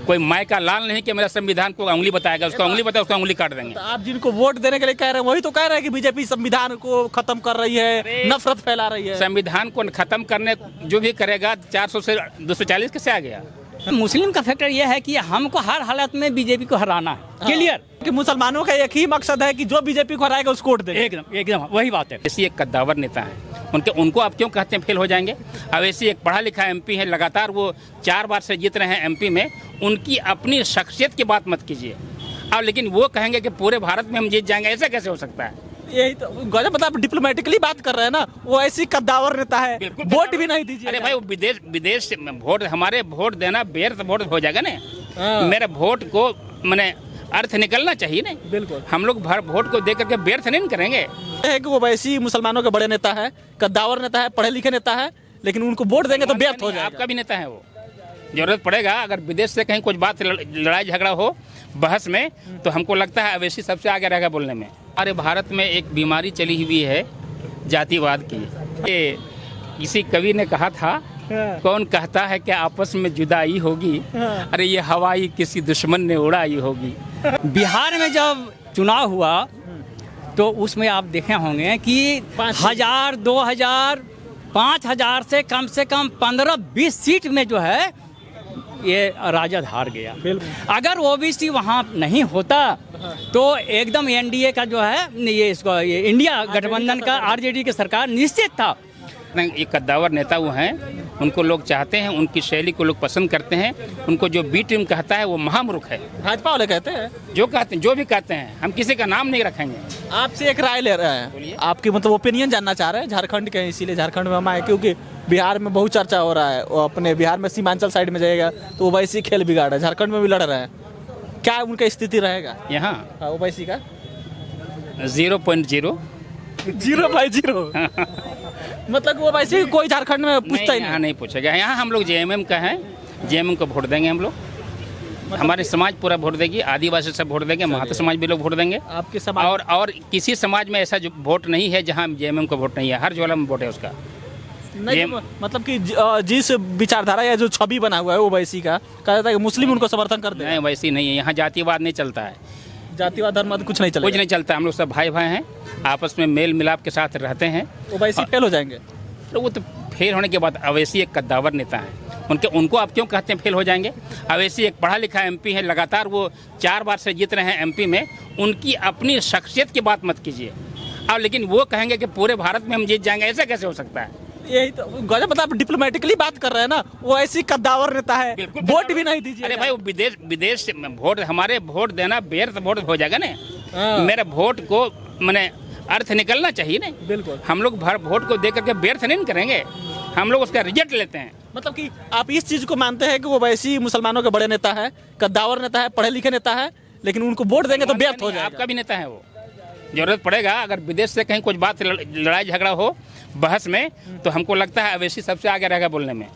कोई माय का लाल नहीं कि मेरा संविधान को उंगली बताएगा, उसका उंगली बताए उसका उंगली काट देंगे। तो आप जिनको वोट देने के लिए कह रहे हैं वही तो कह रहे हैं कि बीजेपी संविधान को खत्म कर रही है, नफरत फैला रही है। संविधान को खत्म करने जो भी करेगा 400 से 240 कैसे आ गया? मुस्लिम का फैक्टर यह है कि हमको हर हालत में बीजेपी को हराना है, क्लियर। कि मुसलमानों का एक ही मकसद है कि जो बीजेपी को हराएगा उसको वोट देंगे। एकदम वही बात है। ऐसी एक कद्दावर नेता है, उनको आप क्यों कहते हैं फेल हो जाएंगे? अब ऐसी एक पढ़ा लिखा एमपी है, लगातार वो 4 बार से जीत रहे हैं एमपी में, उनकी अपनी शख्सियत की बात मत कीजिए। अब लेकिन वो कहेंगे कि पूरे भारत में हम जीत जाएंगे, ऐसा कैसे हो सकता है? यही तो गजब, मतलब डिप्लोमेटिकली बात कर रहे हैं ना, वो ऐसी कद्दावर नेता है, वोट भी नहीं दीजिए। अरे भाई वो विदेश में वोट, हमारे वोट देना व्यर्थ वोट हो जाएगा ना। मेरे वोट को मैंने अर्थ निकलना चाहिए ना। बिल्कुल, हम लोग वोट को दे करके व्यर्थ नहीं करेंगे। है कि वो वैसी मुसलमानों के बड़े नेता है, कद्दावर नेता है, पढ़े लिखे नेता है, लेकिन उनको वोट देंगे तो व्यर्थ हो जाएगा। आपका भी नेता है वो, जरूरत पड़ेगा अगर विदेश से कहीं कुछ बात लड़ाई झगड़ा हो बहस में, तो हमको लगता है अवैसी सबसे आगे रहेगा बोलने में। हमारे भारत में एक बीमारी चली हुई है जातिवाद की। ये किसी कवि ने कहा था, कौन कहता है कि आपस में जुदाई होगी, अरे ये हवाई किसी दुश्मन ने उड़ाई होगी। बिहार में जब चुनाव हुआ तो उसमें आप देखे होंगे कि 1000, 2000, 5000 से कम 15-20 सीट में जो है ये राजद हार गया। अगर ओबीसी वहाँ नहीं होता तो एकदम एनडीए का जो है ये इंडिया गठबंधन का आरजेडी की सरकार निश्चित था। ये कद्दावर नेता वो हैं, उनको लोग चाहते हैं, उनकी शैली को लोग पसंद करते हैं। उनको जो बी टीम कहता है वो महामूर्ख है। भाजपा वाले कहते हैं, जो भी कहते हैं, हम किसी का नाम नहीं रखेंगे। आपसे एक राय ले रहे हैं, आपकी मतलब ओपिनियन जानना चाह रहे हैं। झारखंड के, इसीलिए झारखंड में हम आए क्योंकि बिहार में बहुत चर्चा हो रहा है। वो अपने बिहार में सीमांचल साइड में जाएगा तो वो वैसी खेल बिगाड़ है, झारखंड में भी लड़ रहे हैं। क्या उनका स्थिति रहेगा यहाँ? ओवैसी का 0.0 मतलब वो वैसे कोई झारखंड में पूछता ही नहीं पूछेगा। यहाँ हम लोग जेएमएम का है, जेएमएम को वोट देंगे हम लोग। हमारे समाज पूरा वोट देगी, आदिवासी सब वोट देंगे, महतो समाज भी लोग वोट देंगे। आपके समाज और किसी समाज में ऐसा जो वोट नहीं है जहाँ जेएमएम को वोट नहीं है, हर ज्वाला में वोट है उसका। नहीं, मतलब कि जिस विचारधारा या जो छवि बना हुआ है वो वैसी का कहा जाता है कि मुस्लिम उनको समर्थन करते हैं। नहीं, वैसी नहीं है। यहाँ जातिवाद नहीं चलता है, जातिवाद धर्मवाद कुछ नहीं चलता, कुछ नहीं चलता। हम लोग सब भाई हैं, आपस में मेल मिलाप के साथ रहते हैं। तो वैसे फेल हो जाएंगे। तो वो तो फेल होने के बाद अवैसी एक कद्दावर नेता है, उनको आप क्यों कहते हैं फेल हो जाएंगे? अवैसी एक पढ़ा लिखा एमपी है, लगातार वो 4 बार से जीत रहे हैं एमपी में, उनकी अपनी शख्सियत की बात मत कीजिए। अब लेकिन वो कहेंगे कि पूरे भारत में हम जीत जाएंगे, ऐसा कैसे हो सकता है? यही तो गजब, मतलब डिप्लोमेटिकली बात कर रहे हैं ना, वो ऐसी कद्दावर नेता है, वोट भी नहीं दीजिए। अरे भाई वो विदेश में वोट, हमारे वोट देना व्यर्थ वोट हो जाएगा ना। मेरे वोट को मैंने अर्थ निकलना चाहिए ना। बिल्कुल, हम लोग वोट को दे करके व्यर्थ नहीं करेंगे, हम लोग उसका रिजल्ट लेते हैं। मतलब कि आप इस चीज को मानते हैं कि वो वैसी मुसलमानों के बड़े नेता है, कद्दावर नेता है, पढ़े लिखे नेता है, लेकिन उनको वोट देंगे तो व्यर्थ हो जाएगा। आपका भी नेता है वो, जरूरत पड़ेगा अगर विदेश से कहीं कुछ बात लड़ाई झगड़ा हो बहस में, तो हमको लगता है अवैसी सबसे आगे रहेगा बोलने में।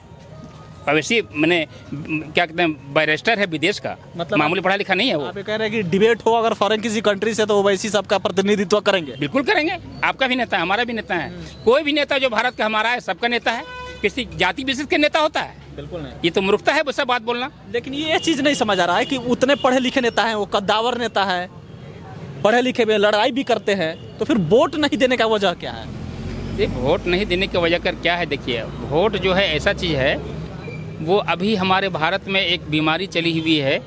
अवैसी मैंने क्या कहते हैं, बैरिस्टर है विदेश का, मतलब मामूली पढ़ा लिखा नहीं है वो। आप कह रहे हैं कि डिबेट हो अगर फॉरेन किसी कंट्री से तो ओवैसी सबका प्रतिनिधित्व करेंगे। बिल्कुल करेंगे, आपका भी नेता है, हमारा भी नेता है। कोई भी नेता जो भारत का हमारा है, सबका नेता है। किसी जाति विशेष के नेता होता है? बिल्कुल नहीं। ये तो मूर्खता है वैसा बात बोलना। लेकिन ये चीज नहीं समझ आ रहा है कि उतने पढ़े लिखे नेता है, वो कद्दावर नेता है, पढ़े लिखे में लड़ाई भी करते हैं, तो फिर वोट नहीं देने का वजह क्या है? ये वोट नहीं देने की वजह कर क्या है? देखिए, वोट जो है ऐसा चीज़ है, वो अभी हमारे भारत में एक बीमारी चली हुई है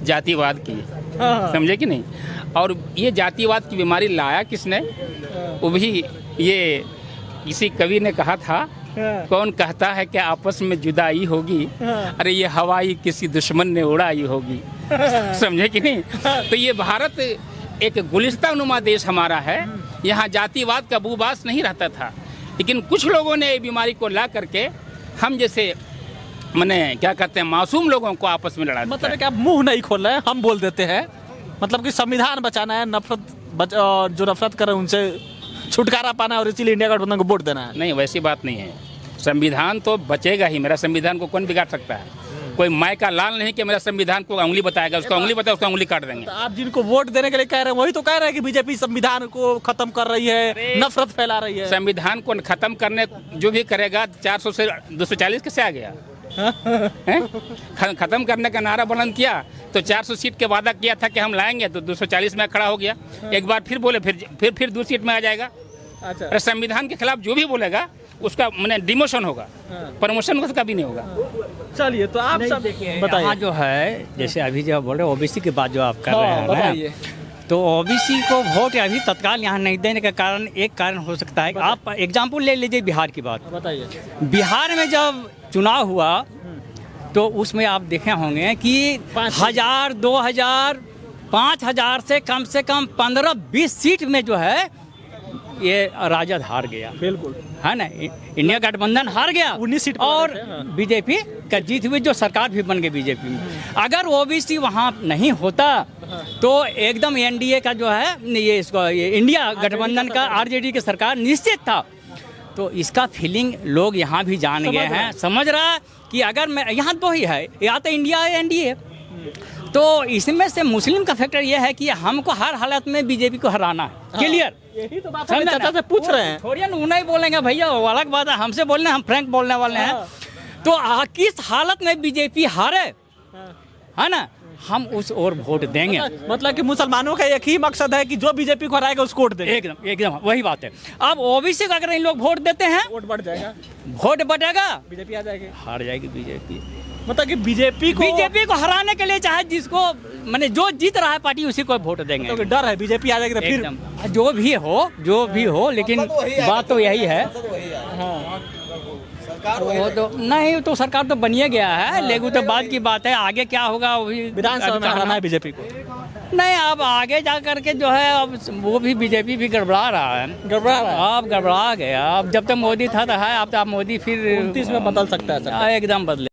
जातिवाद की, समझे कि नहीं? और ये जातिवाद की बीमारी लाया किसने? वो भी ये किसी कवि ने कहा था, कौन कहता है कि आपस में जुदाई होगी, अरे ये हवाई किसी दुश्मन ने उड़ाई होगी। समझे कि नहीं? तो ये भारत एक गुलिस्तान नुमा देश हमारा है, यहाँ जातिवाद का बूबास नहीं रहता था, लेकिन कुछ लोगों ने ये बीमारी को ला करके हम जैसे मैंने क्या कहते हैं मासूम लोगों को आपस में लड़ा। मतलब कि आप मुंह नहीं खोल रहे हैं, हम बोल देते हैं। मतलब कि संविधान बचाना है, जो नफरत कर रहे हैं उनसे छुटकारा पाना है, और इसीलिए इंडिया गठबंधन को वोट देना है। नहीं, वैसी बात नहीं है। संविधान तो बचेगा ही, मेरा संविधान को कौन बिगाड़ सकता है? कोई माय का लाल नहीं कि मेरा संविधान को उंगली बताएगा, उसका उंगली बताए उसका उंगली काट देंगे। तो आप जिनको वोट देने के लिए कह रहे हैं वही तो कह रहे हैं कि बीजेपी संविधान को खत्म कर रही है, नफरत फैला रही है। संविधान को खत्म करने जो भी करेगा 400 से 240 कैसे आ गया? खत्म करने का नारा बुलंद किया तो 400 सीट के वादा किया था कि हम लाएंगे, तो 240 में खड़ा हो गया। एक बार फिर बोले, फिर 2 सीट में आ जाएगा। अच्छा। और संविधान के खिलाफ जो भी बोलेगा उसका मैंने डिमोशन होगा, प्रमोशन उसका भी नहीं होगा। चलिए, तो आप सब बताइए। यहाँ जो है, जैसे अभी जो बोल रहे ओबीसी की बात जो आप कर रहे हैं ना, बताइए। तो ओबीसी को वोट अभी तत्काल यहाँ नहीं देने का कारण एक कारण हो सकता है। आप एग्जाम्पल ले लीजिए बिहार की बात। बताइए। बिहार में जब चुनाव हुआ तो उसमें आप देखे होंगे कि 1000, 2000, 5000 से कम 15-20 सीट में जो है ये राजद हार गया। बिल्कुल, है ना, इंडिया गठबंधन हार गया 19 सीट और बीजेपी का जीत हुई, जो सरकार भी बन गई बीजेपी में। अगर ओबीसी वहाँ नहीं होता तो एकदम एनडीए का जो है ये इंडिया गठबंधन का आरजेडी की सरकार निश्चित था। तो इसका फीलिंग लोग यहाँ भी जान गए हैं, समझ रहा कि अगर मैं यहाँ दो ही है, या तो इंडिया या एनडीए। तो इसमें से मुस्लिम का फैक्टर ये है कि हमको हर हालत में बीजेपी को हराना है। क्लियर, यही तो बात हम चाचा से पूछ रहे हैं। थोड़ी नहीं बोलेंगे भैया, वो अलग बात है, हमसे बोलने, हम फ्रैंक बोलने वाले हैं। तो किस हालत में बीजेपी हारे, है ना, हम उस ओर वोट देंगे। मतलब कि मुसलमानों का एक ही मकसद है कि जो बीजेपी को हराएगा उसको वोट देंगे। एकदम वही बात है। अब ओबीसी को अगर इन लोग वोट देते हैं, वोट बढ़ जाएगा, वोट बढ़ेगा, बीजेपी आ जाएगी, हार जाएगी बीजेपी। मतलब कि बीजेपी को हराने के लिए चाहे जिसको मैंने जो जीत रहा है पार्टी उसी को वोट देंगे। तो डर है बीजेपी आ जाएगी तो फिर एकदम जो भी हो, लेकिन बात तो यही है। वो तो नहीं, तो सरकार तो बनिए गया है, लेकिन तो बाद की बात है, आगे क्या होगा वो भी विधानसभा में हराना है बीजेपी को। नहीं, अब आगे जा करके जो है, अब वो भी बीजेपी भी गड़बड़ा रहा है, अब गड़बड़ा गया। अब जब तक मोदी था तो है, अब तो मोदी फिर 29 में बदल सकता है, एकदम बदले।